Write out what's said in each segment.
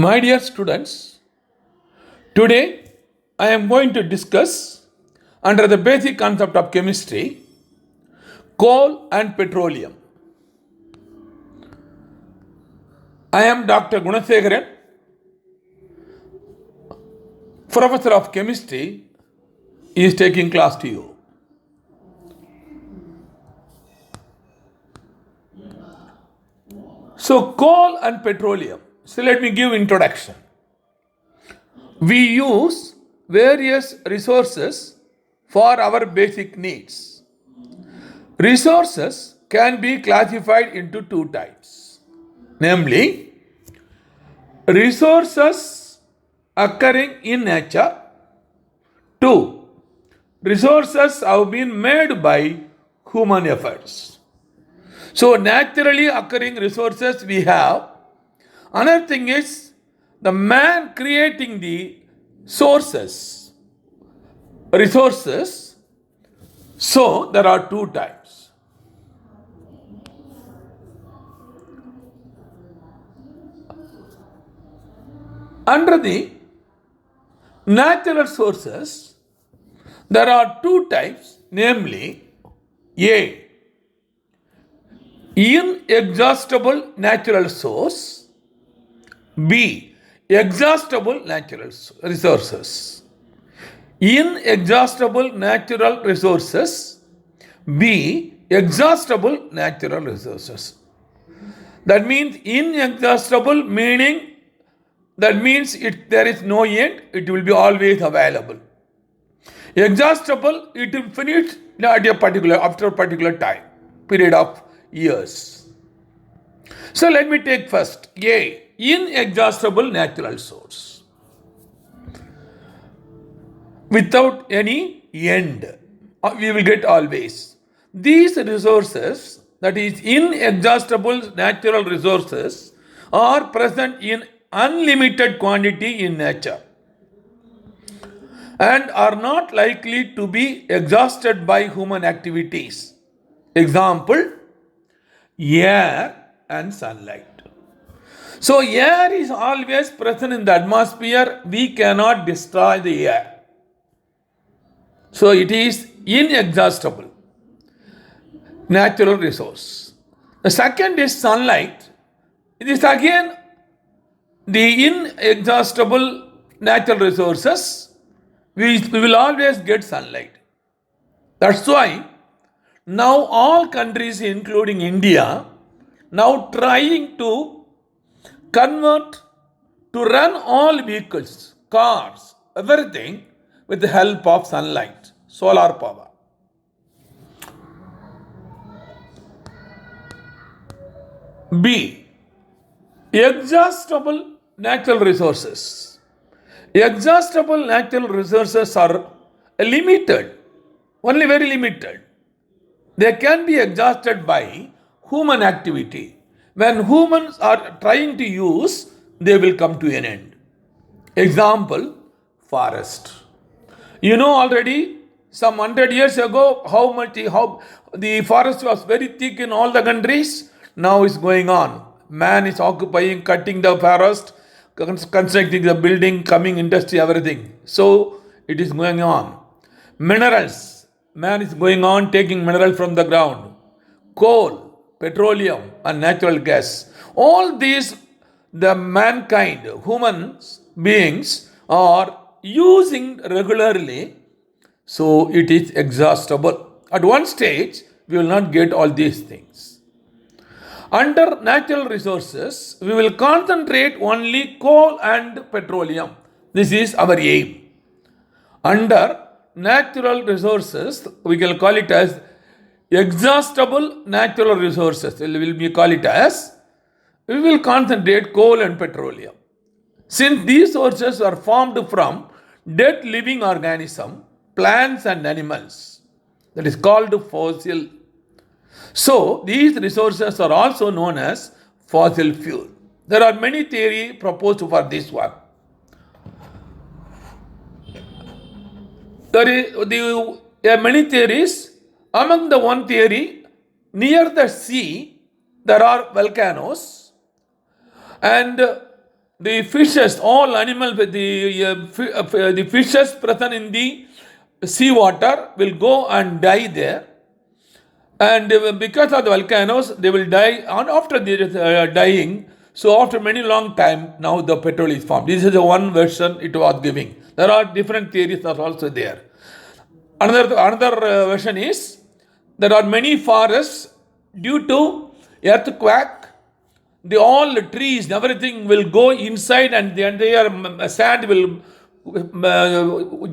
My dear students, today I am going to discuss under the basic concept of chemistry coal and petroleum. I am Dr. Gunasekharan, Professor of Chemistry, is taking class to you. So coal and petroleum. So let me give introduction. We use various resources for our basic needs. Resources can be classified into two types, namely resources occurring in nature. Two, resources have been made by human efforts. So naturally occurring resources we have. Another thing is the man creating the resources. So there are two types. Under the natural sources, there are two types, namely A, inexhaustible natural source, B, exhaustible natural resources. Inexhaustible natural resources, B, exhaustible natural resources. That means inexhaustible meaning, that means there is no end, it will be always available. Exhaustible, it will finish after a particular time, period of years. So let me take first A, inexhaustible natural source. Without any end, we will get always. These resources, that is inexhaustible natural resources, are present in unlimited quantity in nature and are not likely to be exhausted by human activities. Example, air and sunlight. So air is always present in the atmosphere. We cannot destroy the air. So it is inexhaustible natural resource. The second is sunlight. It is again the inexhaustible natural resources. We will always get sunlight. That's why now all countries, including India, now trying to convert to run all vehicles, cars, everything with the help of sunlight, solar power. B, exhaustible natural resources. Exhaustible natural resources are limited, only very limited. They can be exhausted by human activity. When humans are trying to use, they will come to an end. Example, forest. You know already some 100 years ago how the forest was very thick in all the countries. Now it's going on. Man is occupying, cutting the forest, constructing the building, coming industry, everything. So it is going on. Minerals. Man is going on taking mineral from the ground. Coal, petroleum, and natural gas. All these, the mankind, human beings, are using regularly. So it is exhaustible. At one stage, we will not get all these things. Under natural resources, we will concentrate only coal and petroleum. This is our aim. Under natural resources, we can call it as exhaustible natural resources. We will concentrate coal and petroleum. Since these sources are formed from dead living organisms, plants and animals, that is called fossil. So these resources are also known as fossil fuel. There are many theories proposed for this one. There are many theories. Among the one theory, near the sea, there are volcanoes, and the fishes, all animals, the fishes present in the seawater will go and die there. And because of the volcanoes, they will die. And after the dying, so after many long time, now the petrol is formed. This is the one version it was giving. There are different theories are also there. Another version is there are many forests due to earthquake. All the trees, everything will go inside, and the entire sand will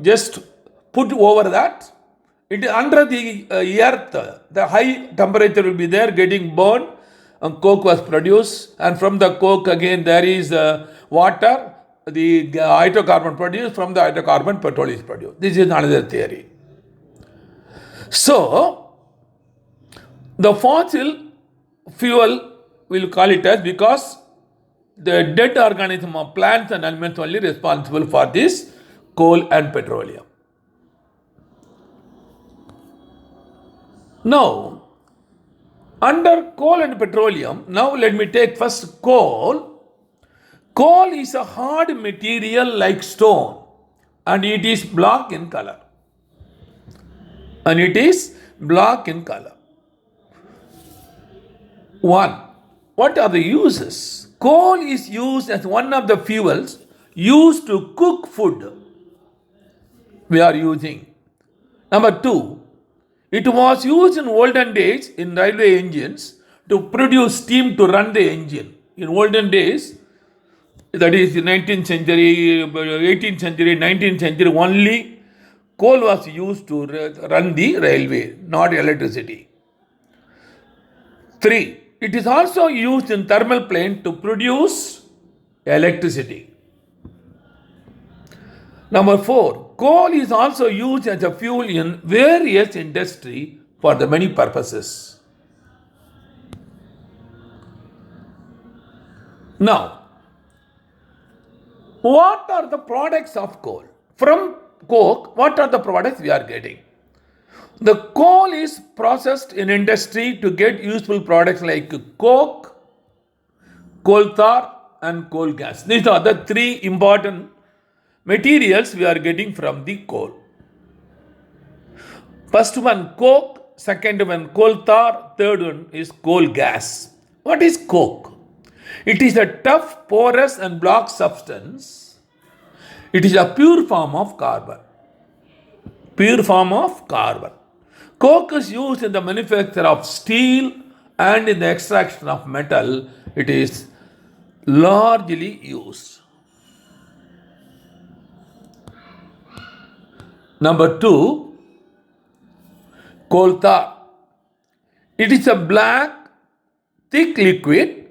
just put over that. It is under the earth. The high temperature will be there, getting burned, and coke was produced. And from the coke again there is water. The hydrocarbon produced. From the hydrocarbon, petrol is produced. This is another theory. So the fossil fuel, we'll call it as, because the dead organism of plants and animals only responsible for this coal and petroleum. Now, under coal and petroleum, now let me take first coal. Coal is a hard material like stone, and it is black in color. One, what are the uses? Coal is used as one of the fuels used to cook food. We are using. Number two, it was used in olden days in railway engines to produce steam to run the engine. In olden days, that is the 19th century, 18th century, 19th century, only coal was used to run the railway, not electricity. 3. It is also used in thermal plant to produce electricity. Number 4. Coal is also used as a fuel in various industry for the many purposes. Now, what are the products of coal? From coke, what are the products we are getting? The coal is processed in industry to get useful products like coke, coal tar, and coal gas. These are the three important materials we are getting from the coal. First one coke, second one coal tar, third one is coal gas. What is coke? It is a tough, porous and black substance. It is a pure form of carbon. Coke is used in the manufacture of steel and in the extraction of metal. It is largely used. Number 2, coal tar. It is a black, thick liquid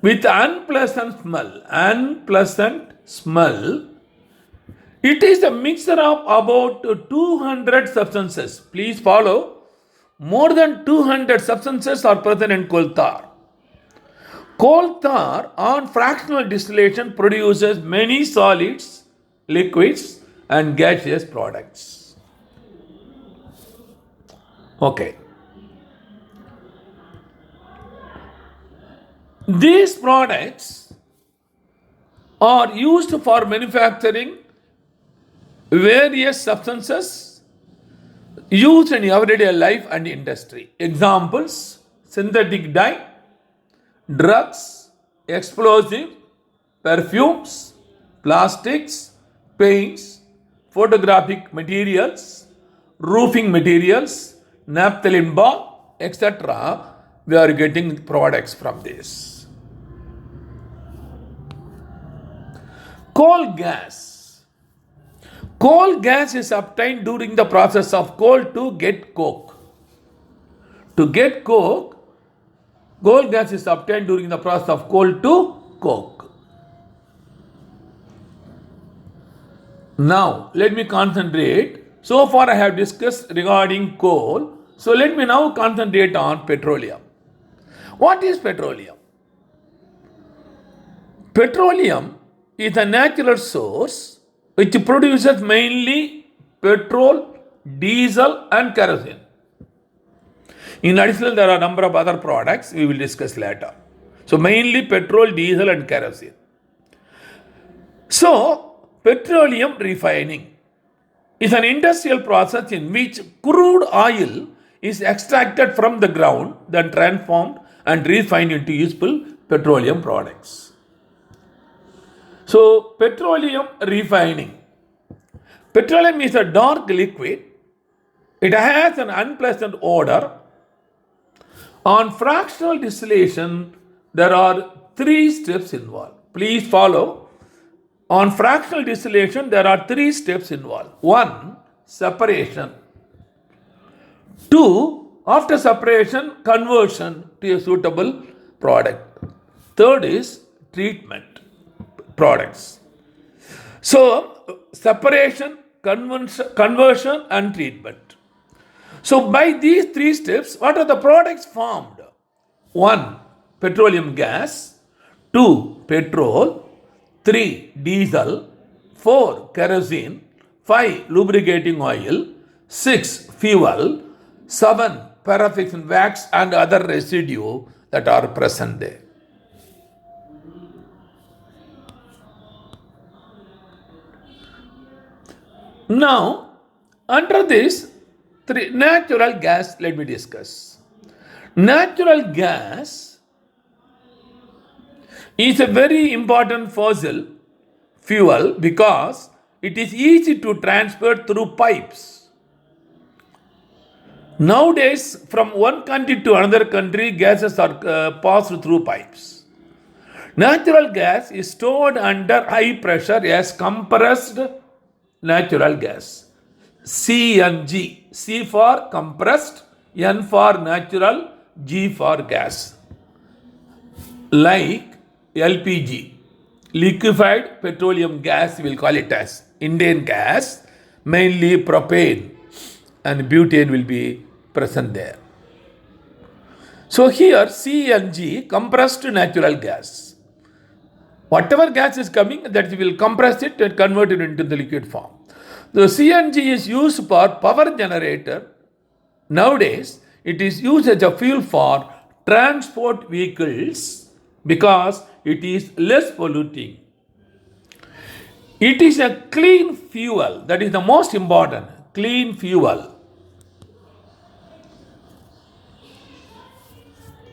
with unpleasant smell. It is a mixture of about 200 substances. Please follow. More than 200 substances are present in coal tar. Coal tar on fractional distillation produces many solids, liquids, and gaseous products. Okay. These products are used for manufacturing various substances used in everyday life and industry. Examples: synthetic dye, drugs, explosive, perfumes, plastics, paints, photographic materials, roofing materials, naphthalene bulb, etc. We are getting products from this. Coal gas. Coal gas is obtained during the process of coal to get coke. To get coke, coal gas is obtained during the process of coal to coke. Now, let me concentrate. So far I have discussed regarding coal. So let me now concentrate on petroleum. What is petroleum? Petroleum is a natural source which produces mainly petrol, diesel and kerosene. In addition, there are a number of other products we will discuss later. So So mainly petrol, diesel and kerosene. So petroleum refining is an industrial process in which crude oil is extracted from the ground, then transformed and refined into useful petroleum products. So petroleum refining. Petroleum is a dark liquid. It has an unpleasant odor. On fractional distillation, there are 3 steps involved. Please follow. On fractional distillation, there are 3 steps involved. 1, separation. 2, after separation, conversion to a suitable product. 3rd is treatment products. So, separation, conversion and treatment. So, by these 3 steps, what are the products formed? 1, petroleum gas. 2, petrol. 3, diesel. 4, kerosene. 5, lubricating oil. 6, fuel. 7, paraffin wax and other residue that are present there. Now, under this, natural gas, let me discuss. Natural gas is a very important fossil fuel because it is easy to transport through pipes. Nowadays, from one country to another country, gases are passed through pipes. Natural gas is stored under high pressure as compressed natural gas. CNG. C for compressed, N for natural, G for gas. Like LPG, liquefied petroleum gas, we will call it as Indian gas, mainly propane and butane will be present there. So here CNG, compressed natural gas. Whatever gas is coming, that will compress it and convert it into the liquid form. The CNG is used for power generator. Nowadays, it is used as a fuel for transport vehicles because it is less polluting. It is a clean fuel. That is the most important. Clean fuel.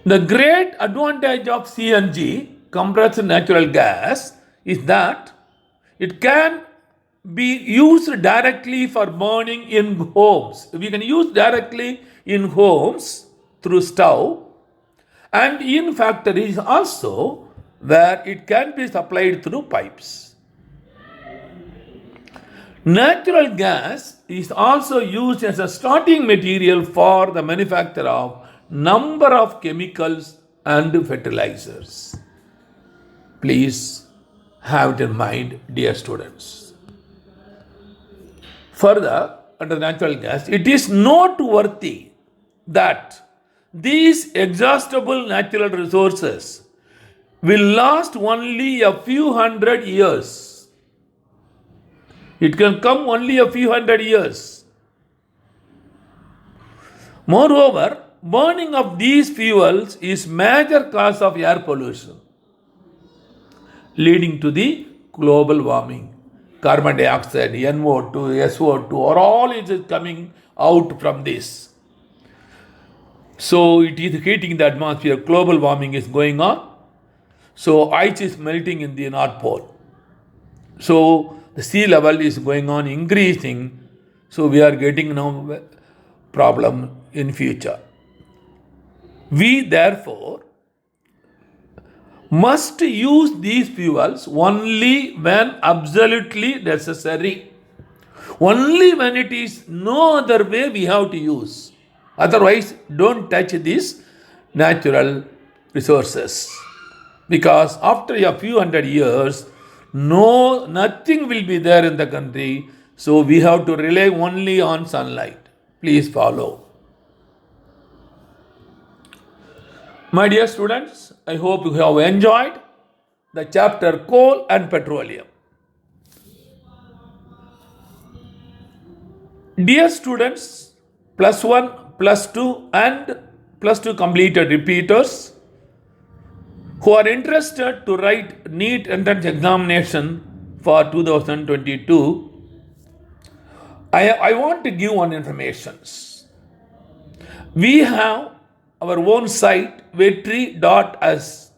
The great advantage of CNG, compressed natural gas, is that it can be used directly for burning in homes. We can use directly in homes through stove and in factories also, where it can be supplied through pipes. Natural gas is also used as a starting material for the manufacture of number of chemicals and fertilizers. Please have it in mind, dear students. Further, under natural gas, it is noteworthy that these exhaustible natural resources will last only a few hundred years. It can come only a few hundred years. Moreover, burning of these fuels is major cause of air pollution, leading to the global warming. Carbon dioxide, NO2, SO2 are all is coming out from this. So it is heating the atmosphere. Global warming is going on. So ice is melting in the North Pole. So the sea level is going on increasing. So we are getting now problem in future. We therefore must use these fuels only when absolutely necessary. Only when it is no other way we have to use. Otherwise, don't touch these natural resources. Because after a few hundred years, nothing will be there in the country. So we have to rely only on sunlight. Please follow. My dear students, I hope you have enjoyed the chapter Coal and Petroleum. Dear students, +1, +2 and +2 completed repeaters, who are interested to write NEET entrance examination for 2022, I want to give one information. We have our own site, vetri.us.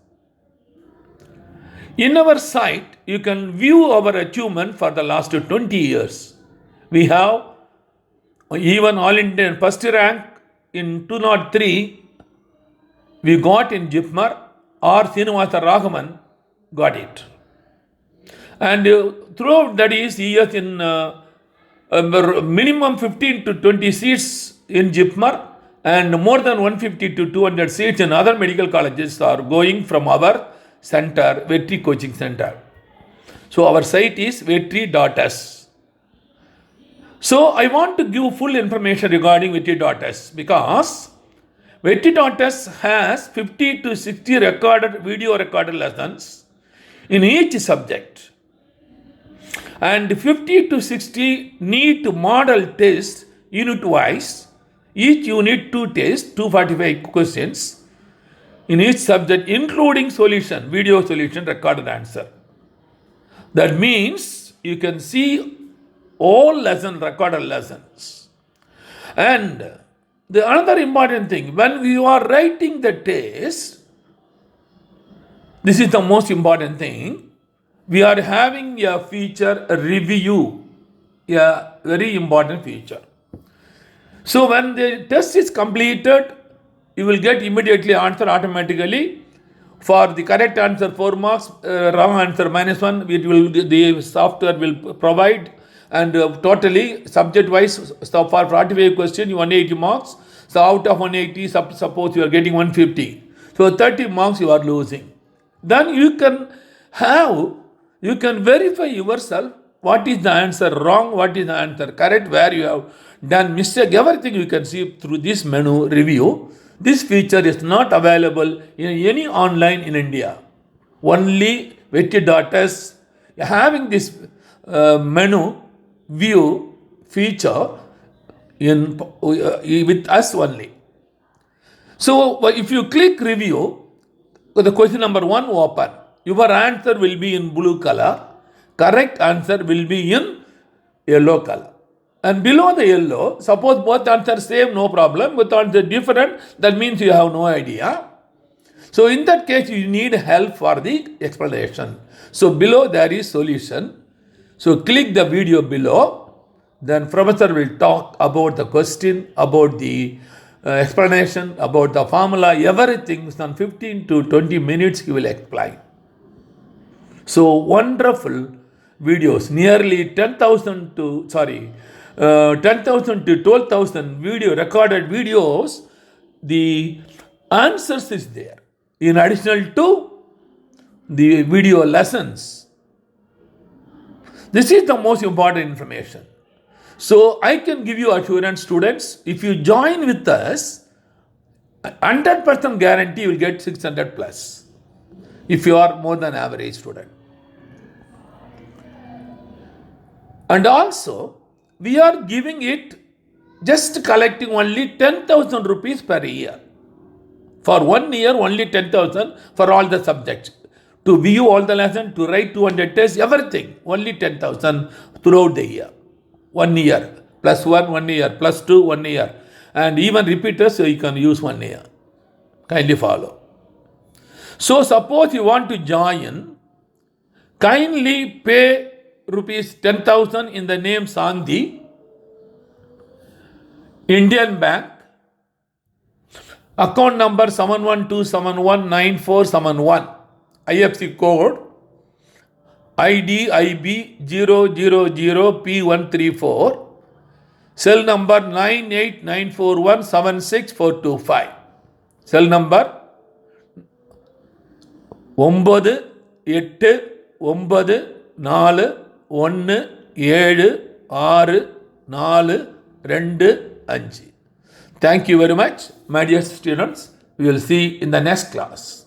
In our site, you can view our achievement for the last 20 years. We have even All Indian first rank in 203 we got in JIPMER, or Srinivasa Raghavan got it. And throughout that is years in minimum 15 to 20 seats in JIPMER and more than 150 to 200 seats in other medical colleges are going from our center, Vetri Coaching Center. So our site is vetri.us. So I want to give full information regarding vetri.us because vetri.us has 50 to 60 video recorded lessons in each subject. And 50 to 60 NEET model tests unit wise. Each unit 2 tests, 245 questions in each subject, including solution, video solution, recorded answer. That means you can see all recorded lessons. And the another important thing, when you are writing the test, this is the most important thing, we are having a feature, a review, a very important feature. So when the test is completed, you will get immediately answer automatically. For the correct answer 4 marks, wrong answer -1, the software will provide. And totally subject wise, so for 45 questions, 180 marks. So out of 180, suppose you are getting 150. So 30 marks you are losing. Then you can verify yourself what is the answer wrong, what is the answer correct, where you have done mistake, everything you can see through this menu review. This feature is not available in any online in India. Only vetri.us having this menu view feature with us only. So if you click review, the question number 1 open. Your answer will be in blue color. Correct answer will be in yellow color. And below the yellow, suppose both answers same, no problem. But answer different, that means you have no idea. So in that case, you need help for the explanation. So below there is solution. So click the video below. Then professor will talk about the question, about the explanation, about the formula, everything. Some 15 to 20 minutes he will explain. So wonderful videos, nearly 10,000 to 12,000 recorded videos. The answers is there in addition to the video lessons. This is the most important information. So I can give you assurance, students, if you join with us, 100% guarantee you will get 600 plus if you are more than average student. And also, we are giving it just collecting only 10,000 rupees per year. For 1 year, only 10,000 for all the subjects. To view all the lessons, to write 200 tests, everything, only 10,000 throughout the year. 1 year, +1, 1 year, +2, 1 year. And even repeaters, so you can use 1 year. Kindly follow. So suppose you want to join, kindly pay rupees 10,000 in the name Sandhi, Indian Bank, account number 7127194771, IFSC code IDIB 000P134, cell number 9894176425, cell number 9894176425. Thank you very much, my dear students. We will see in the next class.